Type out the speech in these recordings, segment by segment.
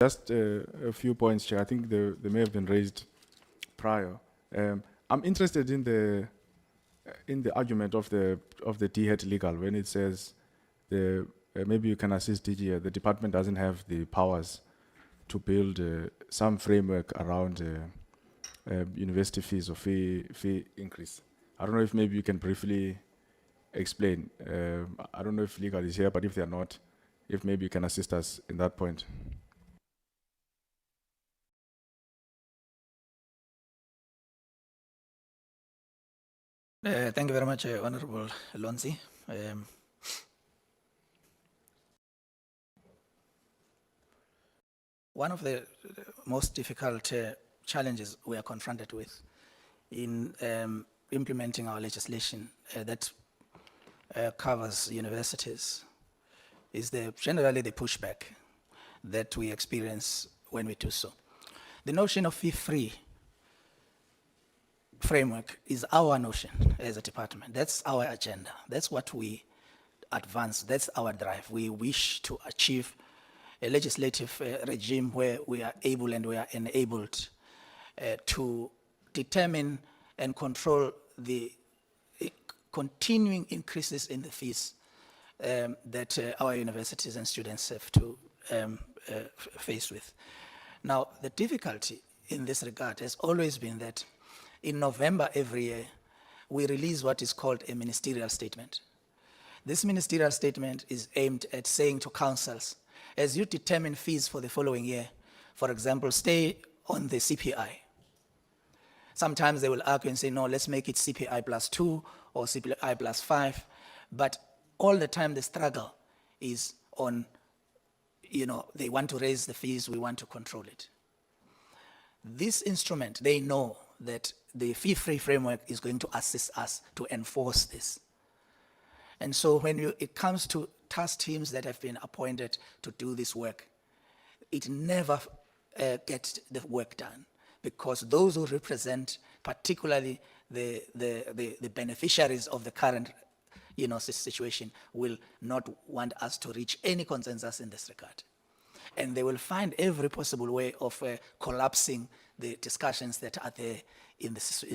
Just a few points, Chair. I think they may have been raised prior. I'm interested in the argument of the D-head legal when it says maybe you can assist DG here. The department doesn't have the powers to build some framework around university fees or fee increase. I don't know if maybe you can briefly explain. I don't know if legal is here, but if they're not, if maybe you can assist us in that point. Thank you very much, Honorable Lonzi. One of the most difficult challenges we are confronted with in implementing our legislation that covers universities is generally the pushback that we experience when we do so. The notion of fee-free framework is our notion as a department. That's our agenda. That's what we advance. That's our drive. We wish to achieve a legislative regime where we are able and we are enabled to determine and control the continuing increases in the fees that our universities and students have to face with. Now, the difficulty in this regard has always been that in November every year, we release what is called a ministerial statement. This ministerial statement is aimed at saying to councils, as you determine fees for the following year, for example, stay on the CPI. Sometimes they will argue and say, no, let's make it CPI plus 2 or CPI plus 5. But all the time the struggle is on, they want to raise the fees, we want to control it. This instrument, they know that the fee-free framework is going to assist us to enforce this. And so when it comes to task teams that have been appointed to do this work, it never gets the work done, because those who represent particularly the beneficiaries of the current situation will not want us to reach any consensus in this regard. And they will find every possible way of collapsing the discussions that are there in this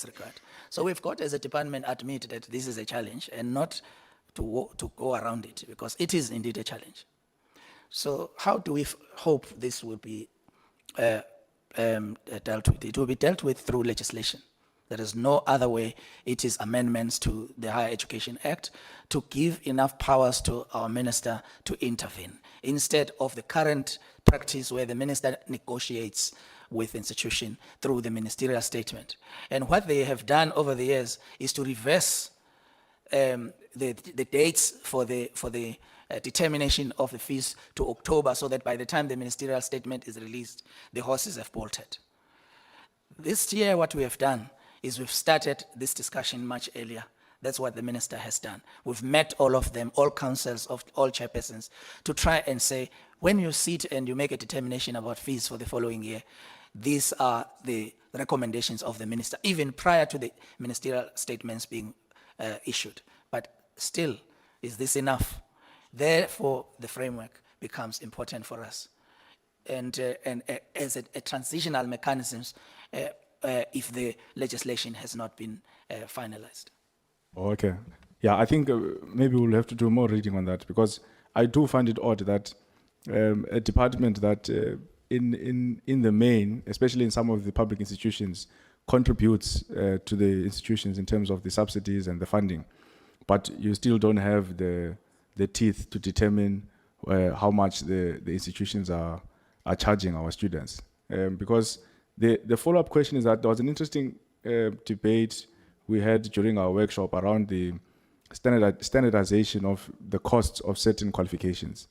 regard. So we've got, as a department, admit that this is a challenge and not to go around it, because it is indeed a challenge. So how do we hope this will be dealt with? It will be dealt with through legislation. There is no other way. It is amendments to the Higher Education Act to give enough powers to our minister to intervene, instead of the current practice where the minister negotiates with institution through the ministerial statement. And what they have done over the years is to reverse the dates for the determination of the fees to October, so that by the time the ministerial statement is released, the horses have bolted. This year, what we have done is we've started this discussion much earlier. That's what the minister has done. We've met all of them, all councils of all chairpersons, to try and say, when you sit and you make a determination about fees for the following year, these are the recommendations of the minister, even prior to the ministerial statements being issued. But still, is this enough? Therefore, the framework becomes important for us. And as a transitional mechanisms, if the legislation has not been finalized. Okay. Yeah, I think maybe we'll have to do more reading on that, because I do find it odd that a department that in the main, especially in some of the public institutions, contributes to the institutions in terms of the subsidies and the funding, but you still don't have the teeth to determine how much the institutions are charging our students. Because the follow-up question is that there was an interesting debate we had during our workshop around the standardization of the costs of certain qualifications.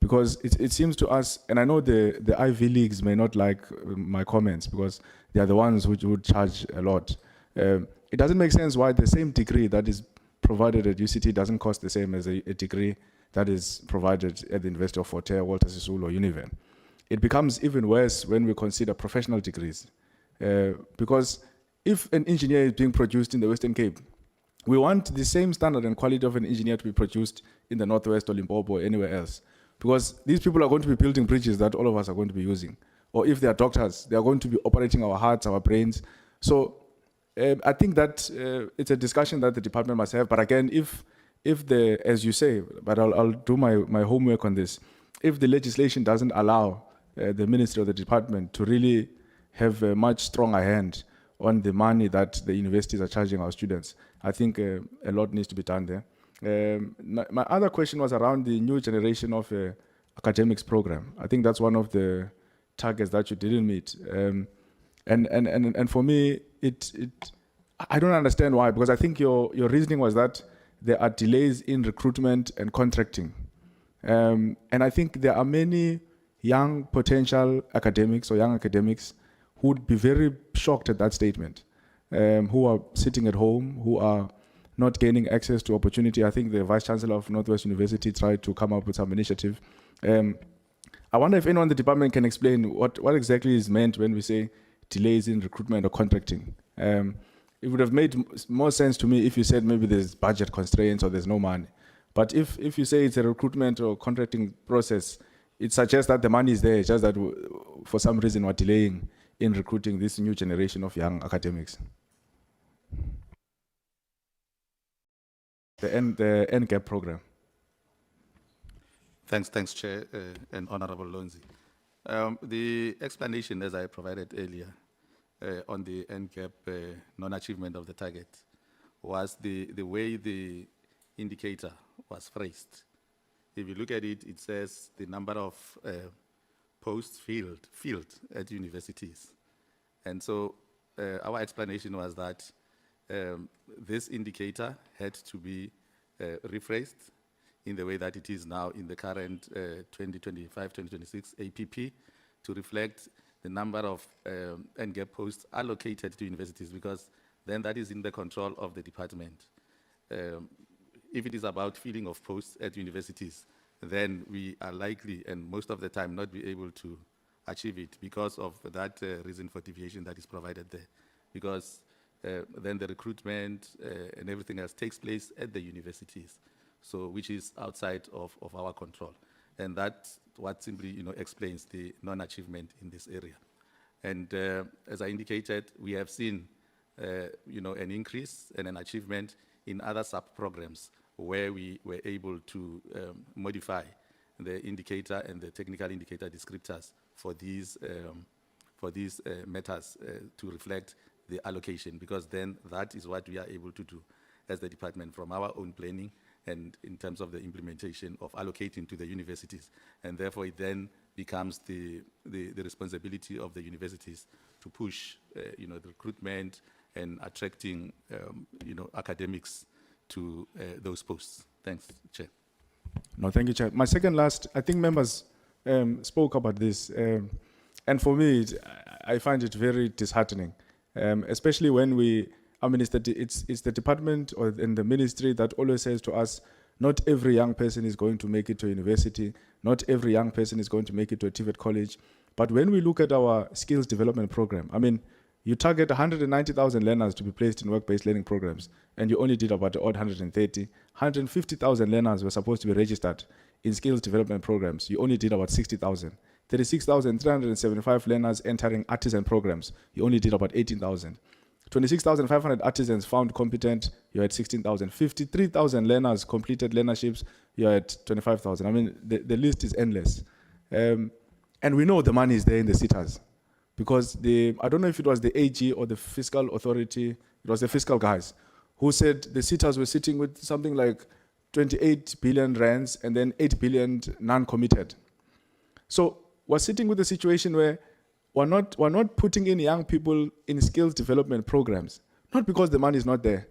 Because it seems to us, and I know the Ivy Leagues may not like my comments because they are the ones which would charge a lot. It doesn't make sense why the same degree that is provided at UCT doesn't cost the same as a degree that is provided at the University of Fort Hare, Walter Sisulu, or Univen. It becomes even worse when we consider professional degrees. Because if an engineer is being produced in the Western Cape, we want the same standard and quality of an engineer to be produced in the Northwest or Limpopo or anywhere else. Because these people are going to be building bridges that all of us are going to be using. Or if they are doctors, they are going to be operating our hearts, our brains. So I think that it's a discussion that the department must have. But again, if the, as you say, but I'll do my homework on this, if the legislation doesn't allow the ministry or the department to really have a much stronger hand on the money that the universities are charging our students, I think a lot needs to be done there. My other question was around the new generation of academics program. I think that's one of the targets that you didn't meet. And for me, I don't understand why, because I think your reasoning was that there are delays in recruitment and contracting. And I think there are many young potential academics or young academics who would be very shocked at that statement, who are sitting at home, who are not gaining access to opportunity. I think the Vice Chancellor of Northwest University tried to come up with some initiative. I wonder if anyone in the department can explain what exactly is meant when we say delays in recruitment or contracting. It would have made more sense to me if you said maybe there's budget constraints or there's no money. But if you say it's a recruitment or contracting process, it suggests that the money is there, just that for some reason we're delaying in recruiting this new generation of young academics. The NGAP program. Thanks, Chair and Honorable Lonzi. The explanation, as I provided earlier, on the NGAP non-achievement of the target was the way the indicator was phrased. If you look at it, it says the number of posts filled at universities. And so our explanation was that this indicator had to be rephrased in the way that it is now in the current 2025-2026 APP to reflect the number of NGAP posts allocated to universities, because then that is in the control of the department. If it is about filling of posts at universities, then we are likely, and most of the time, not be able to achieve it because of that reason for deviation that is provided there. Because then the recruitment and everything else takes place at the universities, so which is outside of our control. And that's what simply explains the non-achievement in this area. And as I indicated, we have seen an increase and an achievement in other sub-programs where we were able to modify the indicator and the technical indicator descriptors for these matters to reflect the allocation, because then that is what we are able to do as the department from our own planning and in terms of the implementation of allocating to the universities. And therefore it then becomes the responsibility of the universities to push the recruitment and attracting academics to those posts. Thanks, Chair. No, thank you, Chair. My second last, I think members spoke about this, and for me, I find it very disheartening, especially when it's the department or in the ministry that always says to us, not every young person is going to make it to university, not every young person is going to make it to a TVET college. But when we look at our skills development program, you target 190,000 learners to be placed in work-based learning programs, and you only did about the odd 130. 150,000 learners were supposed to be registered in skills development programs. You only did about 60,000. 36,375 learners entering artisan programs. You only did about 18,000. 26,500 artisans found competent. You're at 16,000. 53,000 learners completed learnerships. You're at 25,000. The list is endless. And we know the money is there in the sitters. Because I don't know if it was the AG or the fiscal authority, it was the fiscal guys, who said the sitters were sitting with something like 28 billion rands and then 8 billion non-committed. So we're sitting with a situation where we're not putting in young people in skills development programs, not because the money is not there.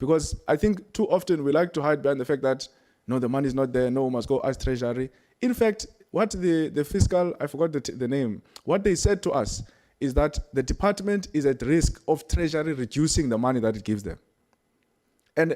Because I think too often we like to hide behind the fact that, no, the money is not there, no, we must go ask Treasury. In fact, what the fiscal, I forgot the name, what they said to us is that the department is at risk of Treasury reducing the money that it gives them. And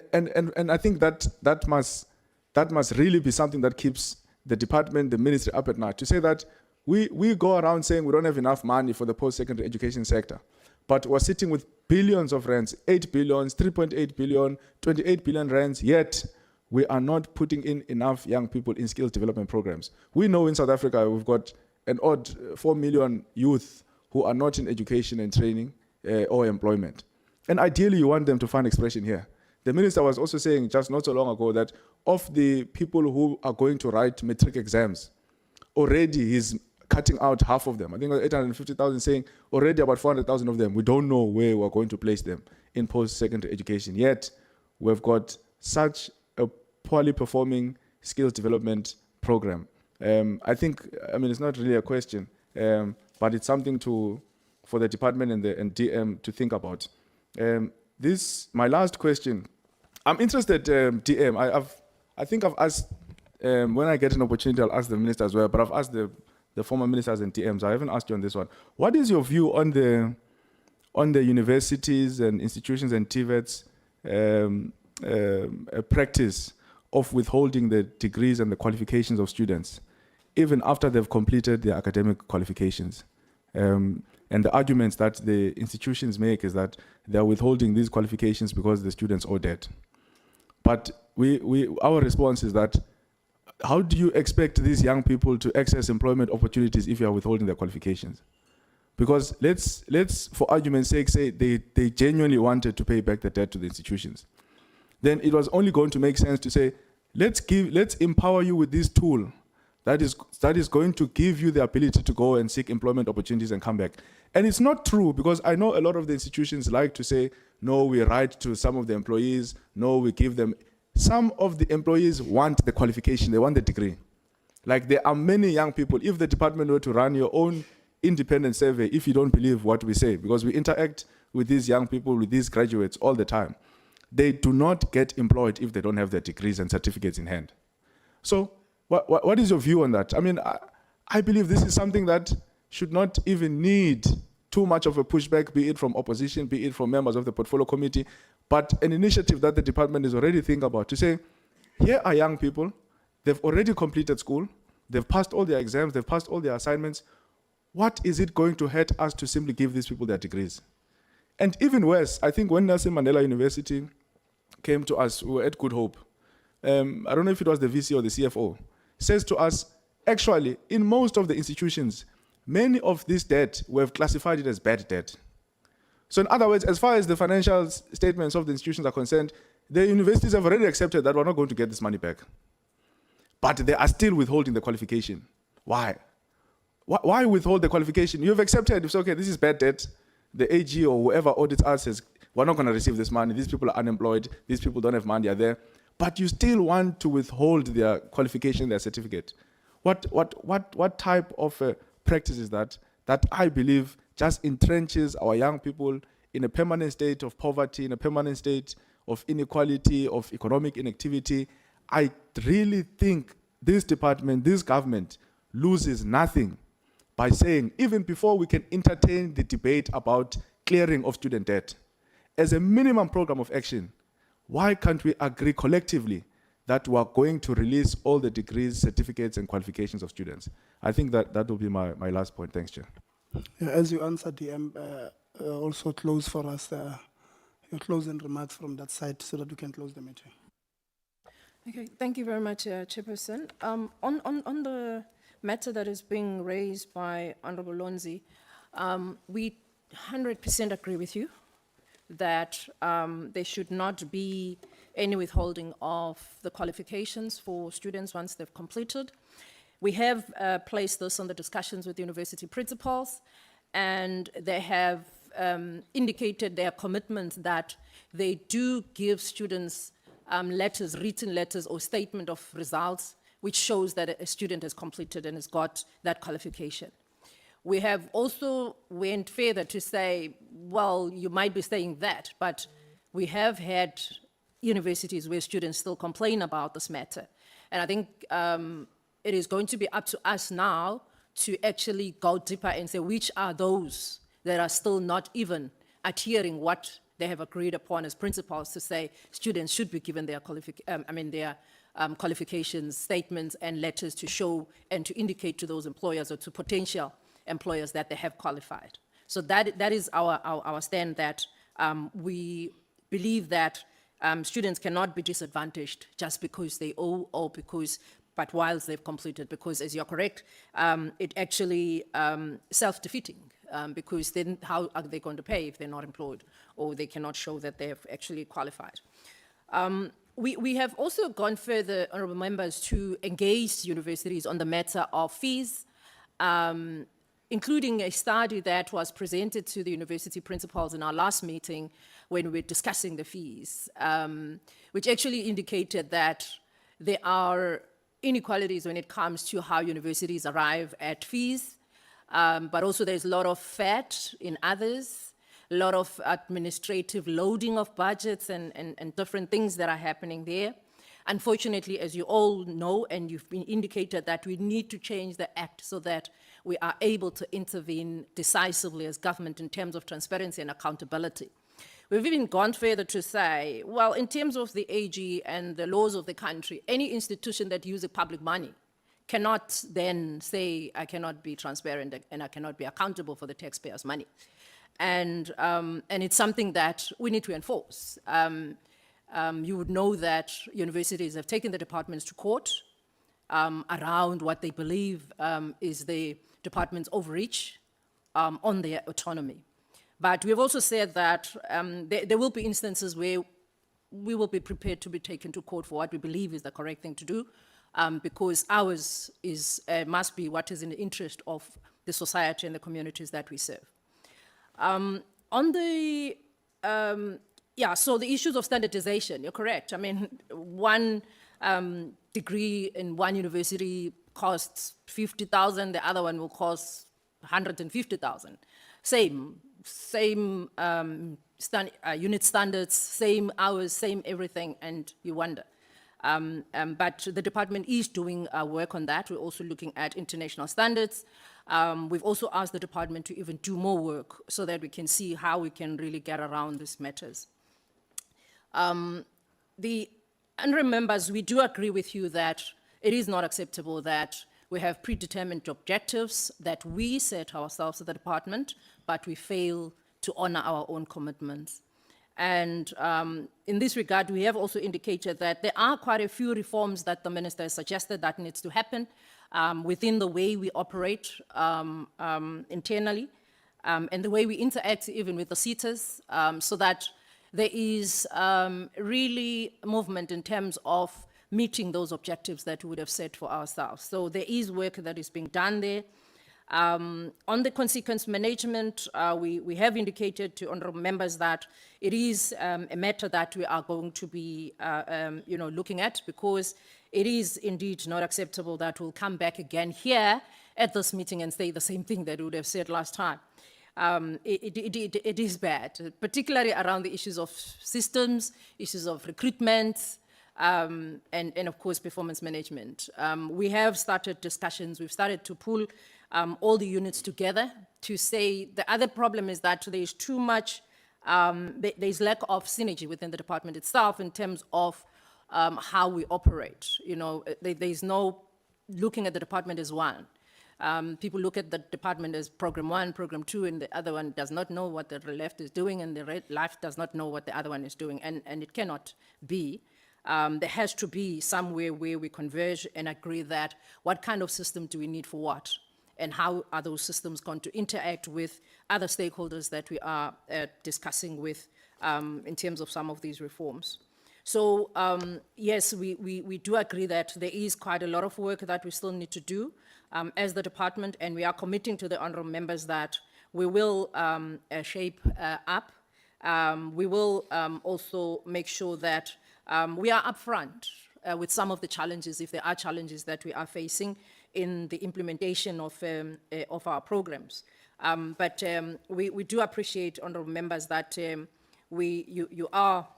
I think that must really be something that keeps the department, the ministry up at night. To say that we go around saying we don't have enough money for the post-secondary education sector, but we're sitting with billions of rands, 8 billion, 3.8 billion, 28 billion rands, yet we are not putting in enough young people in skills development programs. We know in South Africa we've got an odd 4 million youth who are not in education and training or employment. And ideally you want them to find expression here. The minister was also saying just not so long ago that of the people who are going to write matric exams, already he's cutting out half of them. I think 850,000 saying already about 400,000 of them, we don't know where we're going to place them in post-secondary education. Yet, we've got such a poorly performing skills development program. I think, it's not really a question, but it's something for the department and DM to think about. My last question, I'm interested, DM, I think I've asked, when I get an opportunity, I'll ask the minister as well, but I've asked the former ministers and TMs. I haven't asked you on this one. What is your view on the universities and institutions and TVETs practice of withholding the degrees and the qualifications of students, even after they've completed their academic qualifications? And the arguments that the institutions make is that they're withholding these qualifications because the students owe debt. But our response is that, how do you expect these young people to access employment opportunities if you are withholding their qualifications? Because let's for argument's sake, say they genuinely wanted to pay back the debt to the institutions. Then it was only going to make sense to say, let's empower you with this tool that is going to give you the ability to go and seek employment opportunities and come back. And it's not true, because I know a lot of the institutions like to say, no, we write to some of the employees, no, we give them. Some of the employees want the qualification, they want the degree. Like, there are many young people, if the department were to run your own independent survey, if you don't believe what we say, because we interact with these young people, with these graduates all the time, they do not get employed if they don't have their degrees and certificates in hand. So what is your view on that? I believe this is something that should not even need too much of a pushback, be it from opposition, be it from members of the portfolio committee, but an initiative that the department is already thinking about to say, here are young people, they've already completed school, they've passed all their exams, they've passed all their assignments. What is it going to hurt us to simply give these people their degrees? And even worse, I think when Nelson Mandela University came to us, we were at Good Hope. I don't know if it was the VC or the CFO, says to us, actually, in most of the institutions, many of this debt, we have classified it as bad debt. So in other words, as far as the financial statements of the institutions are concerned, the universities have already accepted that we're not going to get this money back. But they are still withholding the qualification. Why? Why withhold the qualification? You've accepted, it's okay, this is bad debt. The AG or whoever audits us says, we're not going to receive this money, these people are unemployed, these people don't have money, are there. But you still want to withhold their qualification, their certificate. What type of practice is that I believe just entrenches our young people in a permanent state of poverty, in a permanent state of inequality, of economic inactivity? I really think this department, this government, loses nothing by saying, even before we can entertain the debate about clearing of student debt, as a minimum program of action, why can't we agree collectively that we are going to release all the degrees, certificates, and qualifications of students? I think that will be my last point. Thanks, Chair. Yeah, as you answered, DM, also close for us your closing remarks from that side so that we can close the meeting. Okay, thank you very much, Chairperson. On the matter that is being raised by Honorable Lonzi, we 100% agree with you that there should not be any withholding of the qualifications for students once they've completed. We have placed this on the discussions with university principals, and they have indicated their commitment that they do give students letters, written letters or statement of results, which shows that a student has completed and has got that qualification. We have also went further to say, well, you might be saying that, but we have had universities where students still complain about this matter. And I think it is going to be up to us now to actually go deeper and say which are those that are still not even adhering what they have agreed upon as principals, to say students should be given their qualifications, statements, and letters to show and to indicate to those employers or to potential employers that they have qualified. So that is our stand, that we believe that students cannot be disadvantaged just because they owe or because, but whilst they've completed, because as you're correct, it actually self-defeating, because then how are they going to pay if they're not employed or they cannot show that they have actually qualified? We have also gone further, honorable members, to engage universities on the matter of fees, including a study that was presented to the university principals in our last meeting when we were discussing the fees, which actually indicated that there are inequalities when it comes to how universities arrive at fees, but also there's a lot of fat in others, a lot of administrative loading of budgets and different things that are happening there. Unfortunately, as you all know, and you've been indicated that we need to change the act so that we are able to intervene decisively as government in terms of transparency and accountability. We've even gone further to say, well, in terms of the AG and the laws of the country, any institution that uses public money cannot then say, I cannot be transparent and I cannot be accountable for the taxpayers' money. And it's something that we need to enforce. You would know that universities have taken the departments to court around what they believe is the department's overreach on their autonomy. But we have also said that there will be instances where we will be prepared to be taken to court for what we believe is the correct thing to do, because ours is, must be what is in the interest of the society and the communities that we serve. On the, so the issues of standardization, you're correct. I mean, one degree in one university costs 50,000, the other one will cost 150,000. Same unit standards, same hours, same everything, and you wonder. But the department is doing work on that. We're also looking at international standards. We've also asked the department to even do more work so that we can see how we can really get around these matters. The honourable members, we do agree with you that it is not acceptable that we have predetermined objectives that we set ourselves at the department, but we fail to honour our own commitments. And in this regard, we have also indicated that there are quite a few reforms that the minister has suggested that needs to happen within the way we operate internally and the way we interact even with the SETAs, so that there is really movement in terms of meeting those objectives that we would have set for ourselves. So there is work that is being done there. On the consequence management, we have indicated to honourable members that it is a matter that we are going to be looking at, because it is indeed not acceptable that we'll come back again here at this meeting and say the same thing that we would have said last time. It is bad, particularly around the issues of systems, issues of recruitment, and of course performance management. We have started discussions, we've started to pull all the units together to say the other problem is that there's too much, there's lack of synergy within the department itself in terms of how we operate. You know, there's no looking at the department as one. People look at the department as program one, program two, and the other one does not know what the left is doing, and the left does not know what the other one is doing, and it cannot be. There has to be somewhere where we converge and agree that what kind of system do we need for what, and how are those systems going to interact with other stakeholders that we are discussing with in terms of some of these reforms. So yes, we do agree that there is quite a lot of work that we still need to do as the department, and we are committing to the honourable members that we will shape up. We will also make sure that we are upfront with some of the challenges, if there are challenges that we are facing in the implementation of our programs. But we do appreciate, honourable members, that you are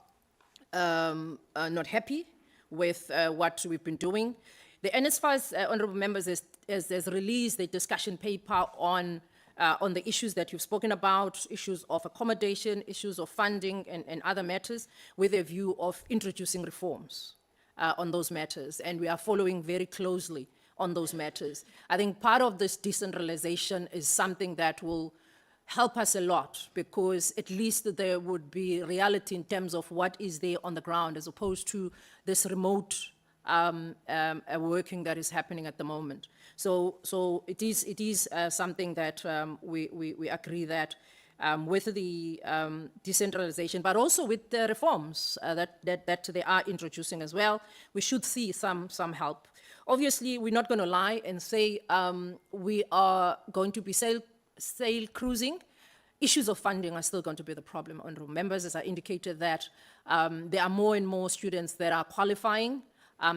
not happy with what we've been doing. The NSFAS, honourable members, has released a discussion paper on the issues that you've spoken about, issues of accommodation, issues of funding, and other matters, with a view of introducing reforms on those matters. And we are following very closely on those matters. I think part of this decentralization is something that will help us a lot, because at least there would be reality in terms of what is there on the ground, as opposed to this remote working that is happening at the moment. So it is something that we agree that with the decentralization, but also with the reforms that they are introducing as well, we should see some help. Obviously, we're not going to lie and say we are going to be sail cruising. Issues of funding are still going to be the problem. Honorable members, as I indicated, that there are more and more students that are qualifying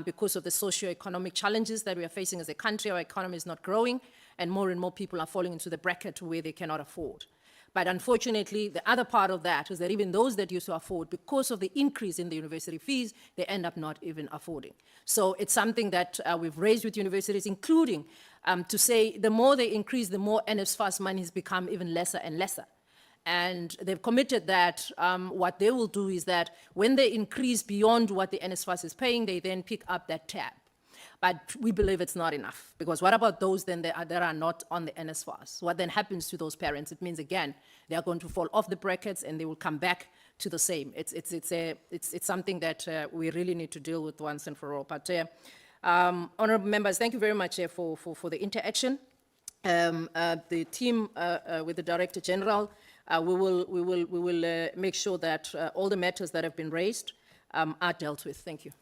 because of the socio-economic challenges that we are facing as a country. Our economy is not growing, and more people are falling into the bracket where they cannot afford. But unfortunately, the other part of that is that even those that used to afford, because of the increase in the university fees, they end up not even affording. So it's something that we've raised with universities, including to say the more they increase, the more NSFAS money has become even lesser and lesser. And they've committed that what they will do is that when they increase beyond what the NSFAS is paying, they then pick up that tab. But we believe it's not enough, because what about those then that are not on the NSFAS? What then happens to those parents? It means, again, they are going to fall off the brackets and they will come back to the same. It's something that we really need to deal with once and for all. But honorable members, thank you very much for the interaction. The team with the Director General, we will make sure that all the matters that have been raised are dealt with. Thank you.